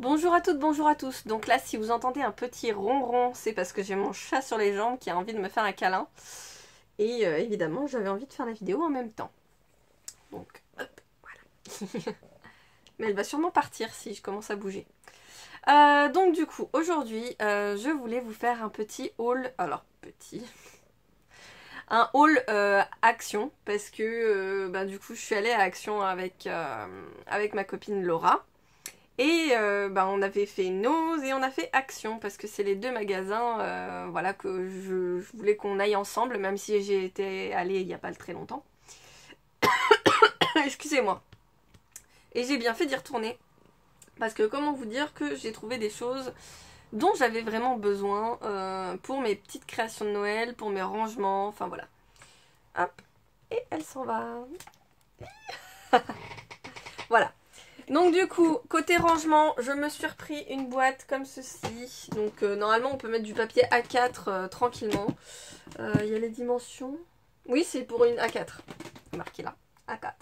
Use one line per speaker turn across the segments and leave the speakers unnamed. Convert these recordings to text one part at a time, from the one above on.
Bonjour à toutes, bonjour à tous. Donc là, si vous entendez un petit ronron, c'est parce que j'ai mon chat sur les jambes qui a envie de me faire un câlin. Et évidemment, j'avais envie de faire la vidéo en même temps. Donc, hop, voilà. Mais elle va sûrement partir si je commence à bouger. Donc du coup, aujourd'hui, je voulais vous faire un petit haul. Alors, petit... Un haul Action, parce que du coup, je suis allée à Action avec ma copine Laura. Et on avait fait Nose et on a fait Action parce que c'est les deux magasins voilà, que je voulais qu'on aille ensemble, même si j'ai été allée il n'y a pas très longtemps. Excusez-moi. Et j'ai bien fait d'y retourner parce que comment vous dire que j'ai trouvé des choses dont j'avais vraiment besoin pour mes petites créations de Noël, pour mes rangements, enfin voilà. Hop, et elle s'en va. Voilà. Donc du coup, côté rangement, je me suis repris une boîte comme ceci. Donc normalement on peut mettre du papier A4 tranquillement. Il y a les dimensions. Oui, c'est pour une A4. Marqué là, A4.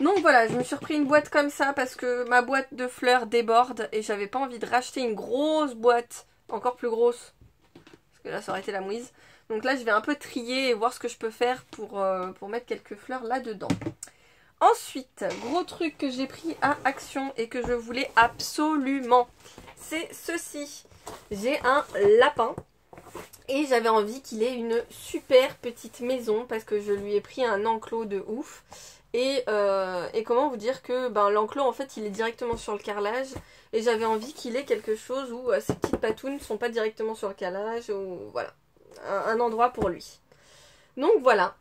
Donc voilà, je me suis repris une boîte comme ça parce que ma boîte de fleurs déborde et j'avais pas envie de racheter une grosse boîte, encore plus grosse. Parce que là ça aurait été la mouise. Donc là je vais un peu trier et voir ce que je peux faire pour mettre quelques fleurs là-dedans. Ensuite, gros truc que j'ai pris à Action et que je voulais absolument, c'est ceci. J'ai un lapin et j'avais envie qu'il ait une super petite maison parce que je lui ai pris un enclos de ouf. Et comment vous dire que l'enclos en fait il est directement sur le carrelage et j'avais envie qu'il ait quelque chose où ces petites patounes ne sont pas directement sur le carrelage ou voilà, un endroit pour lui. Donc voilà.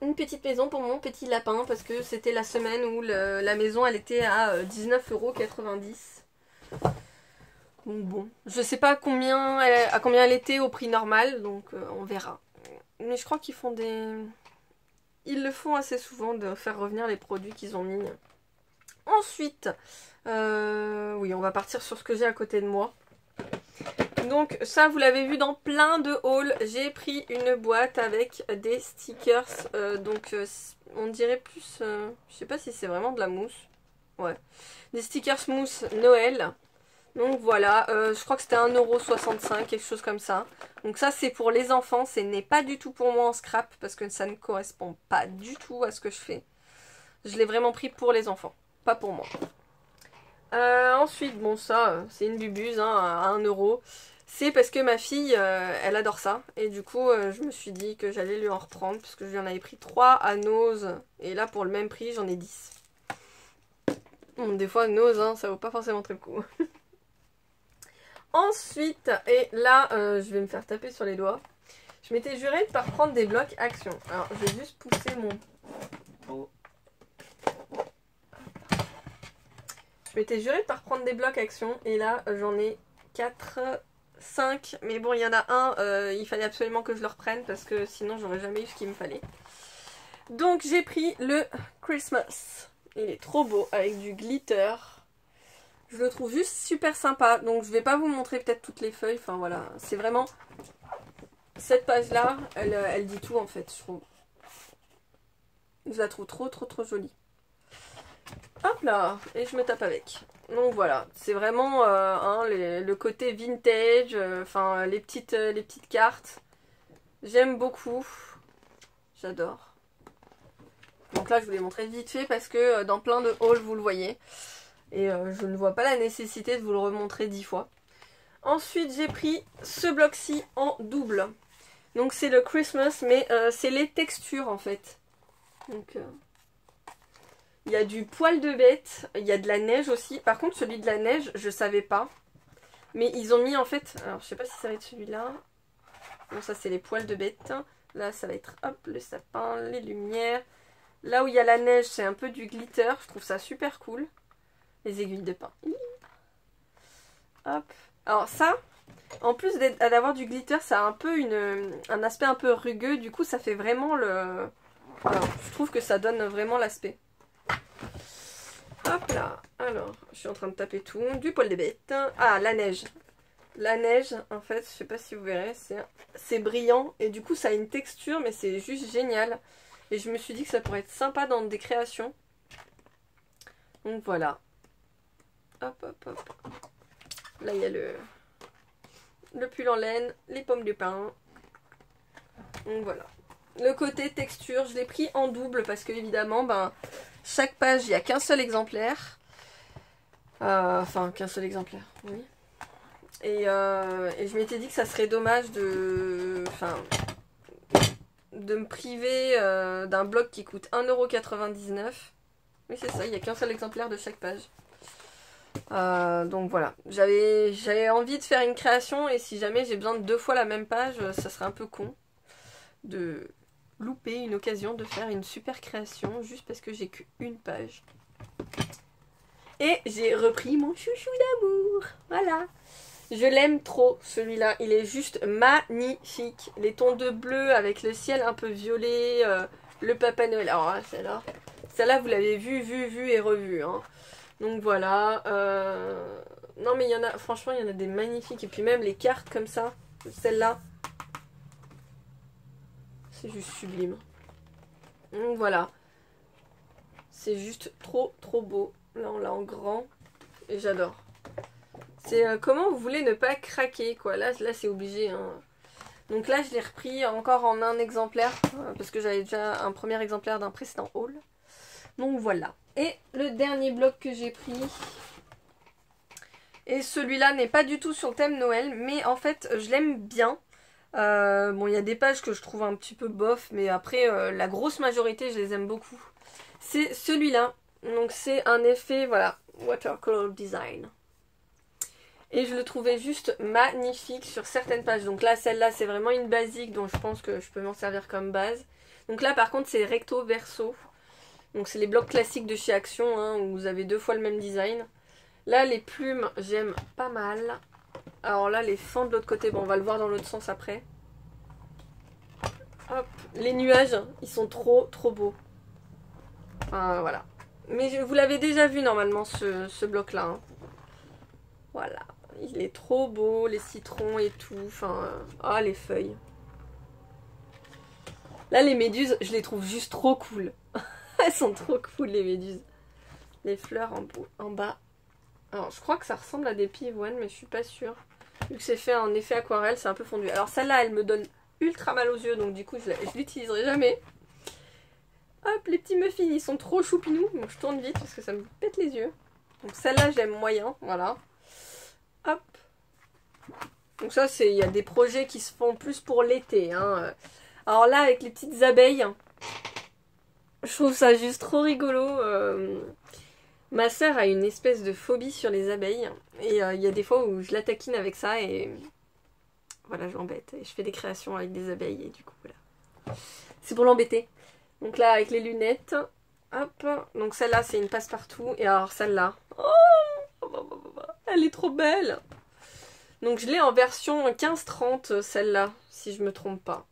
Une petite maison pour mon petit lapin parce que c'était la semaine où la maison elle était à 19,90 €. Donc bon, je sais pas à combien elle était au prix normal, donc on verra. Mais je crois qu'ils font ils le font assez souvent de faire revenir les produits qu'ils ont mis. Ensuite, oui, on va partir sur ce que j'ai à côté de moi. Donc ça vous l'avez vu dans plein de hauls, j'ai pris une boîte avec des stickers, on dirait plus, je sais pas si c'est vraiment de la mousse, ouais, des stickers mousse Noël. Donc voilà, je crois que c'était 1,65 €, quelque chose comme ça. Donc ça c'est pour les enfants, ce n'est pas du tout pour moi en scrap parce que ça ne correspond pas du tout à ce que je fais. Je l'ai vraiment pris pour les enfants, pas pour moi. Ensuite, bon ça, c'est une bubuse hein, à 1 €. C'est parce que ma fille, elle adore ça. Et du coup, je me suis dit que j'allais lui en reprendre. Parce que je lui en avais pris 3 à Nose. Et là, pour le même prix, j'en ai 10. Bon, des fois, Nose, hein, ça vaut pas forcément très le coup. Ensuite, et là, je vais me faire taper sur les doigts. Je m'étais juré de ne pas reprendre des blocs Action. Alors, je vais juste pousser mon pot. Je m'étais juré de ne pas reprendre des blocs Action. Et là, j'en ai 4... 5, mais bon il y en a un, il fallait absolument que je le reprenne parce que sinon j'aurais jamais eu ce qu'il me fallait. Donc j'ai pris le Christmas, il est trop beau avec du glitter, je le trouve juste super sympa, donc je vais pas vous montrer peut-être toutes les feuilles, enfin voilà, c'est vraiment, cette page là, elle dit tout en fait, je trouve. Je la trouve trop jolie. Hop là, et je me tape avec. Donc voilà, c'est vraiment le côté vintage, enfin les petites cartes. J'aime beaucoup. J'adore. Donc là je vous l'ai montré vite fait parce que dans plein de hauls vous le voyez. Et je ne vois pas la nécessité de vous le remontrer 10 fois. Ensuite j'ai pris ce bloc-ci en double. Donc c'est le Christmas mais c'est les textures en fait. Donc... il y a du poil de bête, il y a de la neige aussi. Par contre, celui de la neige, je savais pas. Mais ils ont mis en fait... alors, je sais pas si ça va être celui-là. Bon, ça, c'est les poils de bête. Là, ça va être, hop, le sapin, les lumières. Là où il y a la neige, c'est un peu du glitter. Je trouve ça super cool. Les aiguilles de pin. Hop. Alors ça, en plus d'avoir du glitter, ça a un peu un aspect un peu rugueux. Du coup, ça fait vraiment le... alors, je trouve que ça donne vraiment l'aspect. Hop là, alors, je suis en train de taper tout. Du poil de bête. Ah, la neige. La neige, en fait, je sais pas si vous verrez, c'est brillant. Et du coup, ça a une texture, mais c'est juste génial. Et je me suis dit que ça pourrait être sympa dans des créations. Donc voilà. Hop, hop, hop. Là, il y a le pull en laine, les pommes de pin. Donc voilà. Le côté texture, je l'ai pris en double parce que évidemment, ben, chaque page, il n'y a qu'un seul exemplaire. Enfin, qu'un seul exemplaire, oui. Et je m'étais dit que ça serait dommage de me priver d'un bloc qui coûte 1,99 €. Oui, c'est ça, il n'y a qu'un seul exemplaire de chaque page. Donc voilà, j'avais envie de faire une création et si jamais j'ai besoin de 2 fois la même page, ça serait un peu con de louper une occasion de faire une super création juste parce que j'ai qu'une page. Et j'ai repris mon chouchou d'amour, voilà. Je l'aime trop celui-là, il est juste magnifique. Les tons de bleu avec le ciel un peu violet, le Papa Noël. Alors celle-là vous l'avez vue et revue. Hein. Donc voilà. Non mais il y en a, franchement il y en a des magnifiques. Et puis même les cartes comme ça, celle-là, c'est juste sublime. Donc voilà. C'est juste trop beau. Là on l'a en grand et j'adore. C'est comment vous voulez ne pas craquer quoi. Là c'est obligé. Hein. Donc là je l'ai repris encore en un exemplaire. Parce que j'avais déjà un premier exemplaire d'un précédent haul. Donc voilà. Et le dernier bloc que j'ai pris. Et celui-là n'est pas du tout sur le thème Noël. Mais en fait je l'aime bien. Bon il y a des pages que je trouve un petit peu bof. Mais après la grosse majorité je les aime beaucoup. C'est celui-là. Donc c'est un effet voilà. Watercolor design. Et je le trouvais juste magnifique sur certaines pages. Donc là, celle-là, c'est vraiment une basique, donc je pense que je peux m'en servir comme base. Donc là, par contre, c'est recto verso. Donc c'est les blocs classiques de chez Action, hein, où vous avez 2 fois le même design. Là, les plumes, j'aime pas mal. Alors là, les fends de l'autre côté, bon, on va le voir dans l'autre sens après. Hop, les nuages, ils sont trop beaux. Enfin, voilà. Mais vous l'avez déjà vu, normalement, ce bloc-là. Hein. Voilà. Il est trop beau, les citrons et tout. Enfin, ah, les feuilles. Là, les méduses, je les trouve juste trop cool. Elles sont trop cool, les méduses. Les fleurs en bas. Alors, je crois que ça ressemble à des pivoines, mais je suis pas sûre. Vu que c'est fait en effet aquarelle, c'est un peu fondu. Alors, celle-là, elle me donne ultra mal aux yeux, donc du coup, je l'utiliserai jamais. Hop, les petits muffins, ils sont trop choupinous. Donc, je tourne vite parce que ça me pète les yeux. Donc, celle-là, j'aime moyen, voilà. Hop. Donc ça, il y a des projets qui se font plus pour l'été. Hein. Alors là, avec les petites abeilles, je trouve ça juste trop rigolo. Ma soeur a une espèce de phobie sur les abeilles. Et il y a des fois où je la taquine avec ça et voilà, je l'embête. Et je fais des créations avec des abeilles et du coup, voilà. C'est pour l'embêter. Donc là, avec les lunettes, hop. Donc celle-là, c'est une passe-partout. Et alors celle-là, oh, elle est trop belle. Donc je l'ai en version 15-30 celle-là, si je me trompe pas.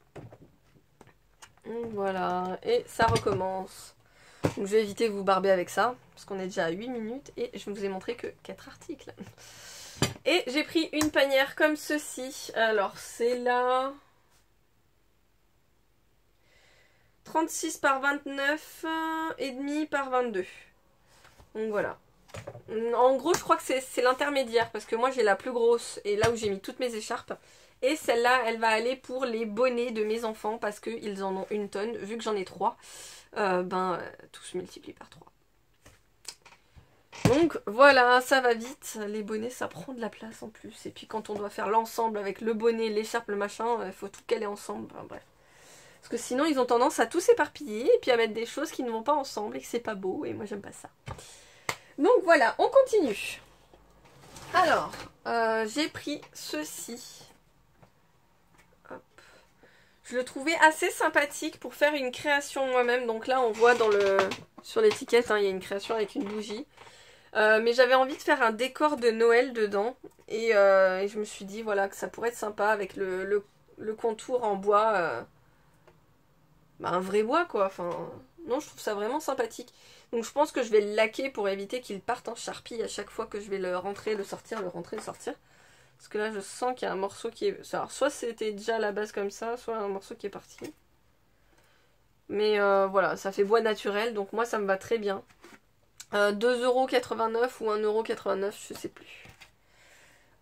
Voilà, et ça recommence. Donc je vais éviter de vous barber avec ça, parce qu'on est déjà à 8 minutes et je ne vous ai montré que 4 articles. Et j'ai pris une panière comme ceci. Alors c'est là 36 par 29 et demi par 22. Donc voilà. En gros, je crois que c'est l'intermédiaire parce que moi j'ai la plus grosse et là où j'ai mis toutes mes écharpes. Et celle-là, elle va aller pour les bonnets de mes enfants parce qu'ils en ont une tonne. Vu que j'en ai 3, tout se multiplie par 3. Donc voilà, ça va vite. Les bonnets, ça prend de la place en plus. Et puis quand on doit faire l'ensemble avec le bonnet, l'écharpe, le machin, il faut tout caler ensemble. Enfin, bref. Parce que sinon, ils ont tendance à tout s'éparpiller et puis à mettre des choses qui ne vont pas ensemble et que c'est pas beau. Et moi, j'aime pas ça. Donc voilà, on continue. Alors, j'ai pris ceci. Hop. Je le trouvais assez sympathique pour faire une création moi-même. Donc là, on voit sur l'étiquette, hein, il y a une création avec une bougie. Mais j'avais envie de faire un décor de Noël dedans. Et je me suis dit voilà, que ça pourrait être sympa avec le contour en bois. Un vrai bois quoi. Enfin, non, je trouve ça vraiment sympathique. Donc je pense que je vais le laquer pour éviter qu'il parte en charpie à chaque fois que je vais le rentrer, le sortir, le rentrer, le sortir. Parce que là je sens qu'il y a un morceau qui est... Alors soit c'était déjà à la base comme ça, soit un morceau qui est parti. Mais voilà, ça fait bois naturel, donc moi ça me va très bien. 2,89 € ou 1,89 €, je sais plus.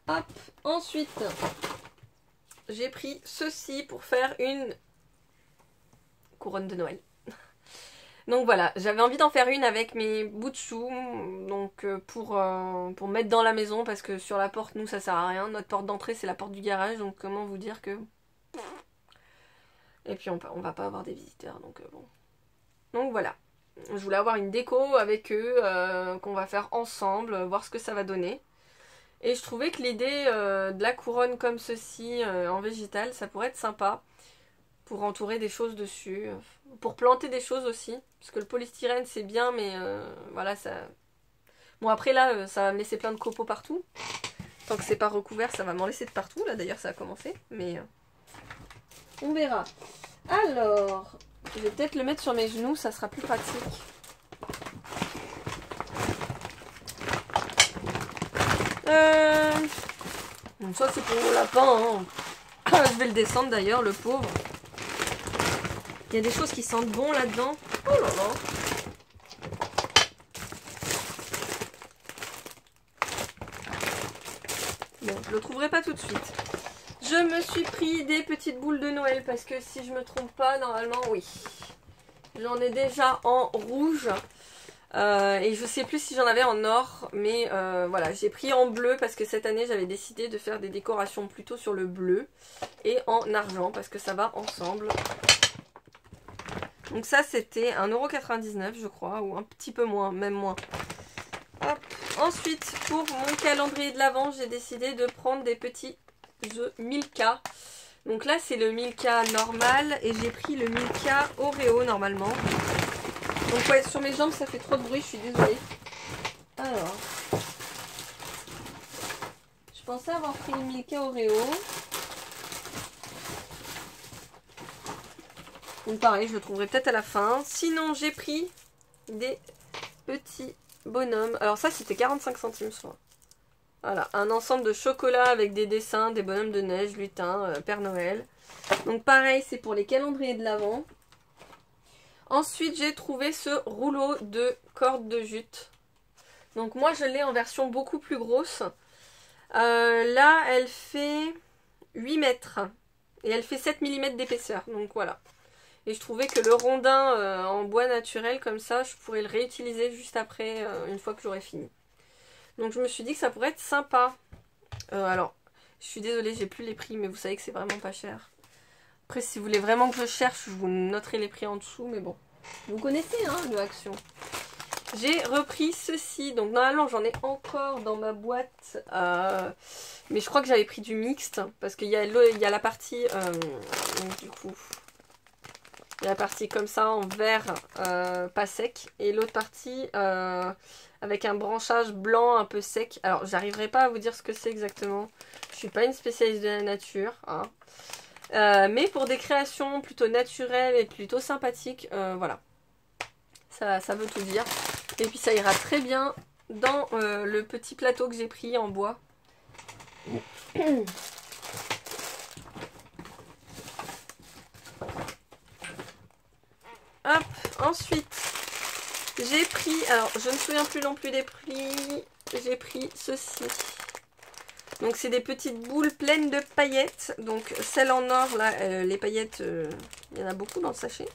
Hop, ensuite, j'ai pris ceci pour faire une couronne de Noël. Donc voilà, j'avais envie d'en faire une avec mes bouts de chou, donc pour mettre dans la maison, parce que sur la porte, nous, ça sert à rien. Notre porte d'entrée, c'est la porte du garage, donc comment vous dire que... Et puis on va pas avoir des visiteurs, donc bon. Donc voilà, je voulais avoir une déco avec eux, qu'on va faire ensemble, voir ce que ça va donner. Et je trouvais que l'idée de la couronne comme ceci, en végétal, ça pourrait être sympa. Pour entourer des choses dessus, pour planter des choses aussi, parce que le polystyrène c'est bien, mais voilà, ça... Bon après là, ça va me laisser plein de copeaux partout. Tant que c'est pas recouvert, ça va m'en laisser de partout, là d'ailleurs ça a commencé, mais on verra. Alors, je vais peut-être le mettre sur mes genoux, ça sera plus pratique. Bon, ça c'est pour mon lapin, hein. Je vais le descendre d'ailleurs, le pauvre. Il y a des choses qui sentent bon là-dedans. Oh là là. Bon, je le trouverai pas tout de suite. Je me suis pris des petites boules de Noël parce que si je me trompe pas, normalement, oui. J'en ai déjà en rouge. Et je sais plus si j'en avais en or. Mais voilà, j'ai pris en bleu parce que cette année, j'avais décidé de faire des décorations plutôt sur le bleu. Et en argent parce que ça va ensemble. Donc ça c'était 1,99 € je crois, ou un petit peu moins, même moins. Hop. Ensuite pour mon calendrier de l'Avent, j'ai décidé de prendre des petits œufs Milka. Donc là c'est le Milka normal et j'ai pris le Milka Oreo normalement. Donc ouais, sur mes jambes ça fait trop de bruit, je suis désolée. Alors, je pensais avoir pris le Milka Oreo. Donc pareil, je le trouverai peut-être à la fin. Sinon, j'ai pris des petits bonhommes. Alors ça, c'était 45 centimes, soit. Voilà, un ensemble de chocolat avec des dessins, des bonhommes de neige, lutin, Père Noël. Donc pareil, c'est pour les calendriers de l'Avent. Ensuite, j'ai trouvé ce rouleau de corde de jute. Donc moi, je l'ai en version beaucoup plus grosse. Là, elle fait 8 mètres. Et elle fait 7 mm d'épaisseur. Donc voilà. Et je trouvais que le rondin en bois naturel comme ça, je pourrais le réutiliser juste après, une fois que j'aurai fini. Donc je me suis dit que ça pourrait être sympa. Alors, je suis désolée, j'ai plus les prix, mais vous savez que c'est vraiment pas cher. Après, si vous voulez vraiment que je cherche, je vous noterai les prix en dessous, mais bon. Vous connaissez, hein, le Action. J'ai repris ceci, donc normalement j'en ai encore dans ma boîte, mais je crois que j'avais pris du mixte, parce qu'il y a la partie, donc du coup... Il y a la partie comme ça en vert pas sec et l'autre partie avec un branchage blanc un peu sec. Alors j'arriverai pas à vous dire ce que c'est exactement. Je suis pas une spécialiste de la nature. Hein. Mais pour des créations plutôt naturelles et plutôt sympathiques, voilà. Ça veut tout dire. Et puis ça ira très bien dans le petit plateau que j'ai pris en bois. Hop, ensuite, j'ai pris, alors je ne me souviens plus non plus des prix, j'ai pris ceci. Donc c'est des petites boules pleines de paillettes, donc celle en or, là, les paillettes, il y en a beaucoup dans le sachet.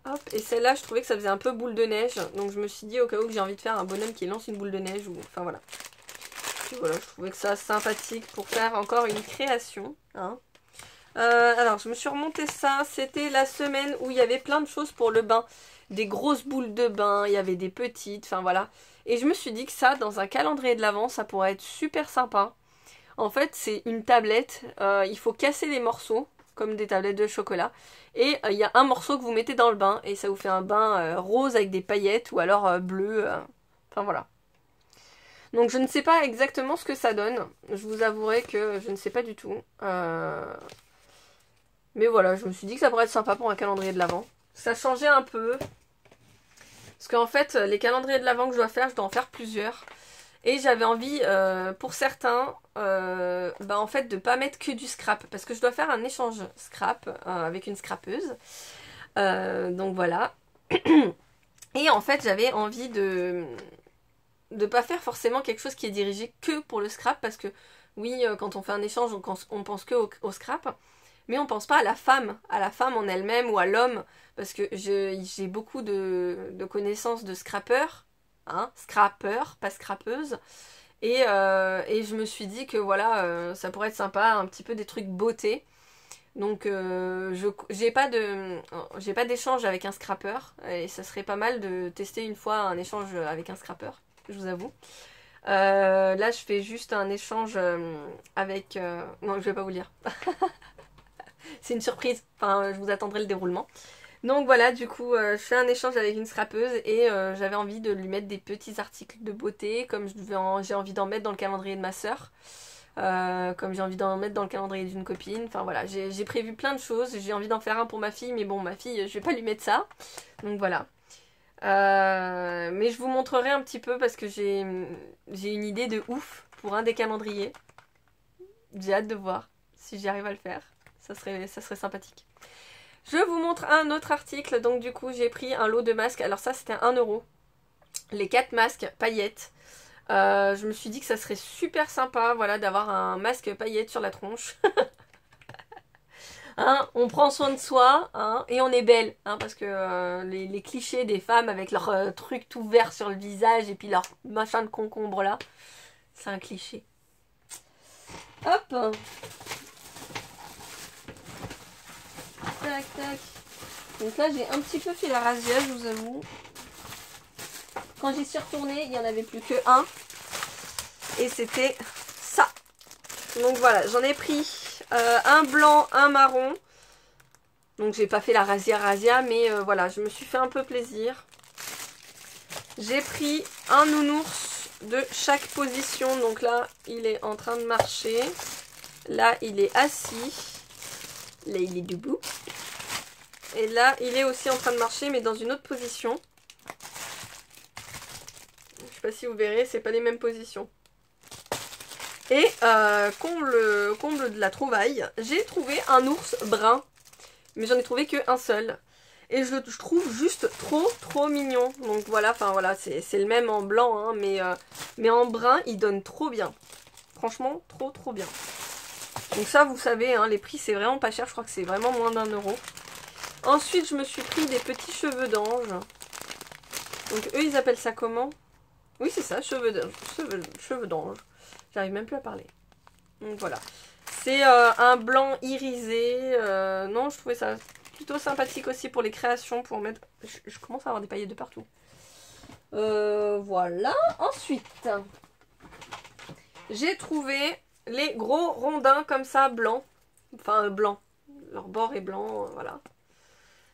Hop, et celle-là, je trouvais que ça faisait un peu boule de neige, donc je me suis dit au cas où que j'ai envie de faire un bonhomme qui lance une boule de neige, ou enfin voilà. Puis voilà, je trouvais que ça sympathique pour faire encore une création, hein. Alors, je me suis remonté ça. C'était la semaine où il y avait plein de choses pour le bain. Des grosses boules de bain, il y avait des petites, enfin voilà. Et je me suis dit que ça, dans un calendrier de l'Avent, ça pourrait être super sympa. En fait, c'est une tablette. Il faut casser les morceaux, comme des tablettes de chocolat. Et il y a un morceau que vous mettez dans le bain. Et ça vous fait un bain rose avec des paillettes ou alors bleu. Enfin voilà. Donc je ne sais pas exactement ce que ça donne. Je vous avouerai que je ne sais pas du tout. Mais voilà, je me suis dit que ça pourrait être sympa pour un calendrier de l'Avent. Ça changeait un peu. Parce qu'en fait, les calendriers de l'Avent que je dois faire, je dois en faire plusieurs. Et j'avais envie, pour certains, en fait, de pas mettre que du scrap. Parce que je dois faire un échange scrap avec une scrapeuse. Donc voilà. Et en fait, j'avais envie de pas faire forcément quelque chose qui est dirigé que pour le scrap, parce que oui, quand on fait un échange, on pense que au scrap, mais on pense pas à la femme en elle-même ou à l'homme, parce que j'ai beaucoup de connaissances de scrappeurs, hein, scrappeurs, pas scrappeuses, et je me suis dit que voilà, ça pourrait être sympa, un petit peu des trucs beauté. Donc j'ai pas d'échange avec un scrappeur, et ça serait pas mal de tester une fois un échange avec un scrappeur, je vous avoue. Là je fais juste un échange avec... Non, je vais pas vous le dire. C'est une surprise, enfin je vous attendrai le déroulement. Donc voilà, du coup je fais un échange avec une scrappeuse et j'avais envie de lui mettre des petits articles de beauté, comme j'ai envie d'en mettre dans le calendrier de ma soeur. Comme j'ai envie d'en mettre dans le calendrier d'une copine. Enfin voilà, j'ai prévu plein de choses. J'ai envie d'en faire un pour ma fille, mais bon, ma fille, je vais pas lui mettre ça. Donc voilà. Mais je vous montrerai un petit peu parce que j'ai une idée de ouf pour un des calendriers. J'ai hâte de voir si j'y arrive à le faire. Ça serait sympathique. Je vous montre un autre article. Donc du coup, j'ai pris un lot de masques. Alors ça, c'était 1 €. Les 4 masques paillettes. Je me suis dit que ça serait super sympa, voilà, d'avoir un masque paillettes sur la tronche. Hein, on prend soin de soi, hein, et on est belle, hein, parce que les clichés des femmes avec leur truc tout vert sur le visage et puis leur machin de concombre là, c'est un cliché. Hop. Tac, tac. Donc là, j'ai un petit peu fait la razzia, je vous avoue. Quand j'y suis retournée, il n'y en avait plus que un. Et c'était ça. Donc voilà, j'en ai pris un blanc, un marron. Donc j'ai pas fait la razzia, mais voilà, je me suis fait un peu plaisir. J'ai pris un nounours de chaque position. Donc là, il est en train de marcher. Là, il est assis. Là, il est debout. Et là, il est aussi en train de marcher, mais dans une autre position. Je sais pas si vous verrez, c'est pas les mêmes positions. Et comble de la trouvaille, j'ai trouvé un ours brun. Mais j'en ai trouvé qu'un seul. Et je trouve juste trop mignon. Donc voilà, enfin voilà, c'est le même en blanc, hein, mais en brun, il donne trop bien. Franchement, trop bien. Donc ça, vous savez, hein, les prix, c'est vraiment pas cher. Je crois que c'est vraiment moins d'1 €. Ensuite, je me suis pris des petits cheveux d'ange. Donc eux, ils appellent ça comment? Oui, c'est ça, cheveux d'ange. J'arrive même plus à parler. Donc voilà. C'est un blanc irisé. Non, je trouvais ça plutôt sympathique aussi pour les créations. Pour mettre... Je commence à avoir des paillettes de partout. Voilà. Ensuite, j'ai trouvé les gros rondins comme ça, blancs. Enfin, blancs. Leur bord est blanc, voilà.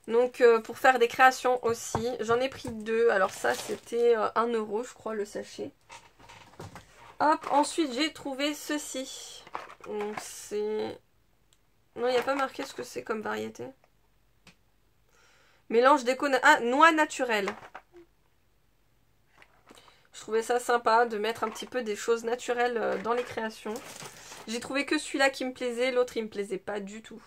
Donc, pour faire des créations aussi. J'en ai pris 2. Alors ça, c'était 1 €, je crois, le sachet. Hop, ensuite, j'ai trouvé ceci. Donc, c'est... Non, il n'y a pas marqué ce que c'est comme variété. Mélange déco... Ah, noix naturelle. Je trouvais ça sympa de mettre un petit peu des choses naturelles dans les créations. J'ai trouvé que celui-là qui me plaisait, l'autre il me plaisait pas du tout.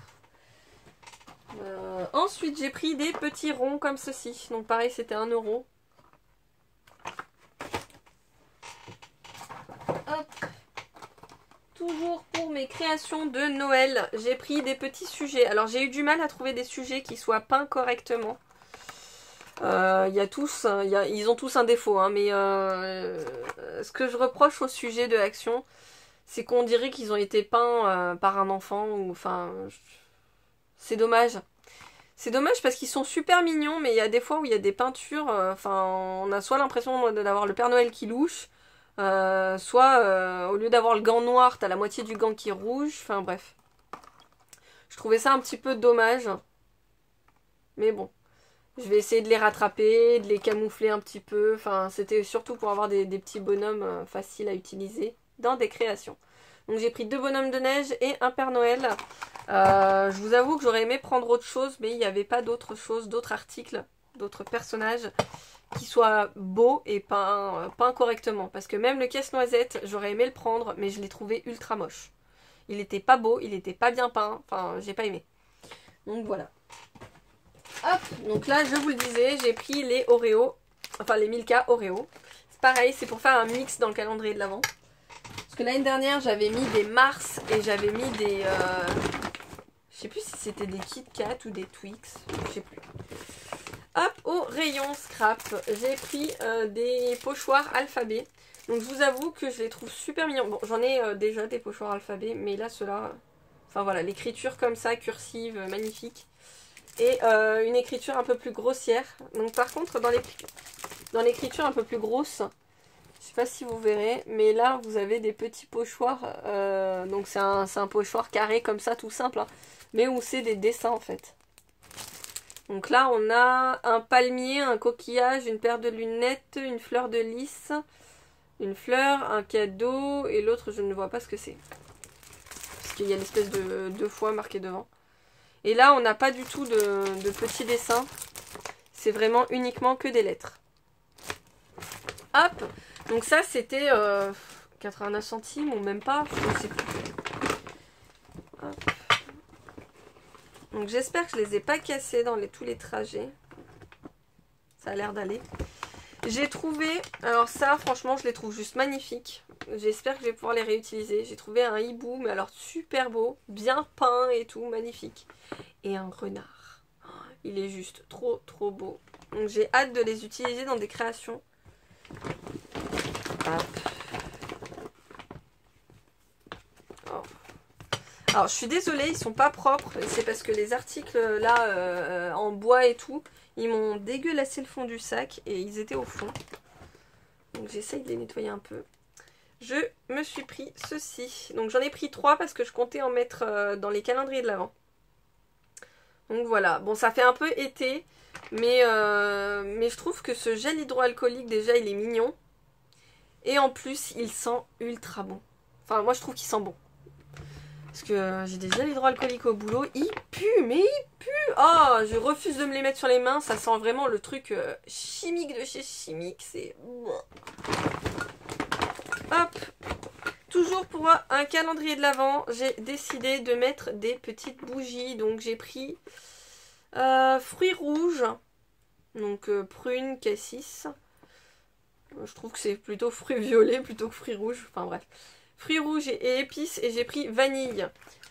Ensuite j'ai pris des petits ronds comme ceci. Donc pareil c'était 1 €. Hop. Toujours pour mes créations de Noël, j'ai pris des petits sujets. Alors j'ai eu du mal à trouver des sujets qui soient peints correctement. Ils ont tous un défaut, hein, mais ce que je reproche au sujet de Action, c'est qu'on dirait qu'ils ont été peints par un enfant. C'est dommage. C'est dommage parce qu'ils sont super mignons, mais il y a des fois où il y a des peintures, on a soit l'impression d'avoir le Père Noël qui louche, soit au lieu d'avoir le gant noir, t'as la moitié du gant qui est rouge, enfin bref. Je trouvais ça un petit peu dommage. Mais bon. Je vais essayer de les rattraper, de les camoufler un petit peu. Enfin, c'était surtout pour avoir des petits bonhommes faciles à utiliser dans des créations. Donc j'ai pris 2 bonhommes de neige et un Père Noël. Je vous avoue que j'aurais aimé prendre autre chose, mais il n'y avait pas d'autre chose, d'autres articles, d'autres personnages qui soient beaux et peints correctement. Parce que même le casse-noisette, j'aurais aimé le prendre, mais je l'ai trouvé ultra moche. Il n'était pas beau, il n'était pas bien peint. Enfin, j'ai pas aimé. Donc voilà. Hop, donc là je vous le disais, j'ai pris les Oreos Enfin les Milka Oreo. C'est pareil, c'est pour faire un mix dans le calendrier de l'Avent. Parce que l'année dernière j'avais mis des Mars et j'avais mis des... je sais plus si c'était des Kit Kat ou des Twix, je sais plus. Hop, au rayon scrap, j'ai pris des pochoirs alphabet. Donc je vous avoue que je les trouve super mignons. Bon, j'en ai déjà des pochoirs alphabet, mais là ceux-là... Enfin voilà, l'écriture comme ça, cursive, magnifique. Et une écriture un peu plus grossière. Donc par contre, dans l'écriture un peu plus grosse, je sais pas si vous verrez, mais là vous avez des petits pochoirs. Donc c'est un pochoir carré comme ça, tout simple, hein, mais où c'est des dessins en fait. Donc là on a un palmier, un coquillage, une paire de lunettes, une fleur de lys, une fleur, un cadeau, et l'autre je ne vois pas ce que c'est. Parce qu'il y a l'espèce de deux fois marqué devant. Et là on n'a pas du tout de petits dessins. C'est vraiment uniquement que des lettres. Hop. Donc ça c'était 89 centimes ou même pas, je sais plus. Hop. Donc j'espère que je les ai pas cassés dans tous les trajets. Ça a l'air d'aller. J'ai trouvé, alors ça franchement je les trouve juste magnifiques. J'espère que je vais pouvoir les réutiliser. J'ai trouvé un hibou, mais alors super beau, bien peint et tout, magnifique. Et un renard. Il est juste trop trop beau. Donc j'ai hâte de les utiliser dans des créations. Oh. Alors je suis désolée, ils sont pas propres. C'est parce que les articles là en bois et tout, ils m'ont dégueulassé le fond du sac et ils étaient au fond. Donc j'essaye de les nettoyer un peu. Je me suis pris ceci. Donc j'en ai pris 3 parce que je comptais en mettre dans les calendriers de l'Avent. Donc voilà. Bon, ça fait un peu été. Mais je trouve que ce gel hydroalcoolique, déjà, il est mignon. Et en plus, il sent ultra bon. Enfin, moi, je trouve qu'il sent bon. Parce que j'ai des gels hydroalcooliques au boulot. Il pue, mais il pue. Oh, je refuse de me les mettre sur les mains. Ça sent vraiment le truc chimique de chez Chimique. C'est... Hop. Toujours pour un calendrier de l'Avent, j'ai décidé de mettre des petites bougies. Donc j'ai pris fruits rouges. Donc prune, cassis. Je trouve que c'est plutôt fruits violets plutôt que fruits rouges. Enfin bref. Fruits rouges et épices. Et j'ai pris vanille.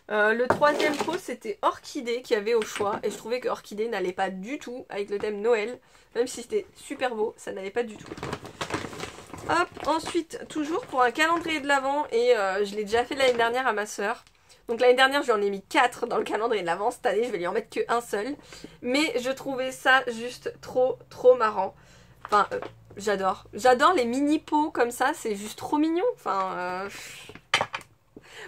Le troisième pot c'était orchidée qu'il y avait au choix. Et je trouvais que orchidée n'allait pas du tout avec le thème Noël. Même si c'était super beau, ça n'allait pas du tout. Hop, ensuite, toujours pour un calendrier de l'Avent, et je l'ai déjà fait l'année dernière à ma soeur. Donc l'année dernière, j'en ai mis 4 dans le calendrier de l'Avent. Cette année, je vais lui en mettre qu'un seul. Mais je trouvais ça juste trop, trop marrant. Enfin, j'adore. J'adore les mini pots comme ça, c'est juste trop mignon. Enfin,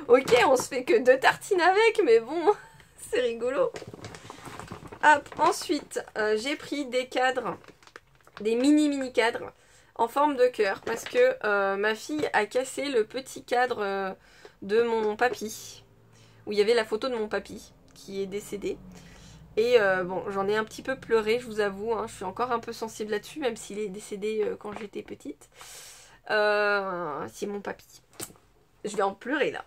ok, on se fait que 2 tartines avec, mais bon, c'est rigolo. Hop, ensuite, j'ai pris des cadres, des mini cadres. En forme de cœur parce que ma fille a cassé le petit cadre de mon papy où il y avait la photo de mon papy qui est décédé et bon j'en ai un petit peu pleuré, je vous avoue, hein, je suis encore un peu sensible là-dessus même s'il est décédé quand j'étais petite. C'est mon papy, je vais en pleurer là.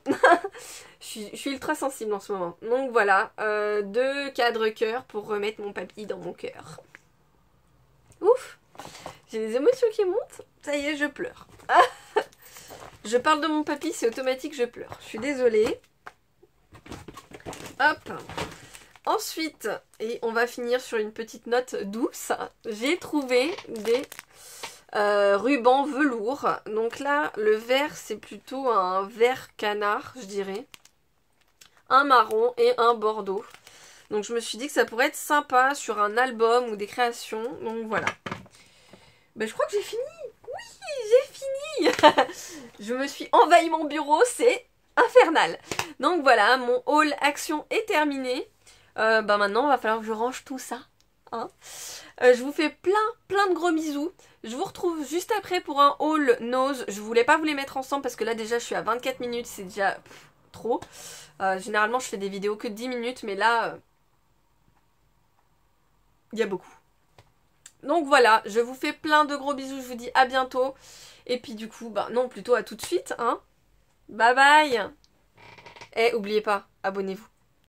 je suis ultra sensible en ce moment, donc voilà, 2 cadres cœur pour remettre mon papy dans mon cœur. Ouf. J'ai des émotions qui montent. Ça y est, je pleure. Je parle de mon papy, c'est automatique, je pleure. Je suis désolée. Hop. Ensuite, et on va finir sur une petite note douce, j'ai trouvé des rubans velours. Donc là, le vert, c'est plutôt un vert canard, je dirais. Un marron et un bordeaux. Donc je me suis dit que ça pourrait être sympa sur un album ou des créations. Donc voilà. Ben, je crois que j'ai fini. Oui, j'ai fini. Je me suis envahi mon bureau, c'est infernal. Donc voilà, mon haul action est terminé. Maintenant, il va falloir que je range tout ça. Hein. Je vous fais plein de gros bisous. Je vous retrouve juste après pour un haul nose. Je voulais pas vous les mettre ensemble parce que là déjà je suis à 24 minutes, c'est déjà trop. Généralement je fais des vidéos que de 10 minutes, mais là, il y a beaucoup. Donc voilà, je vous fais plein de gros bisous, je vous dis à bientôt. Et puis du coup, non, plutôt à tout de suite, hein. Bye bye. Et oubliez pas, abonnez-vous.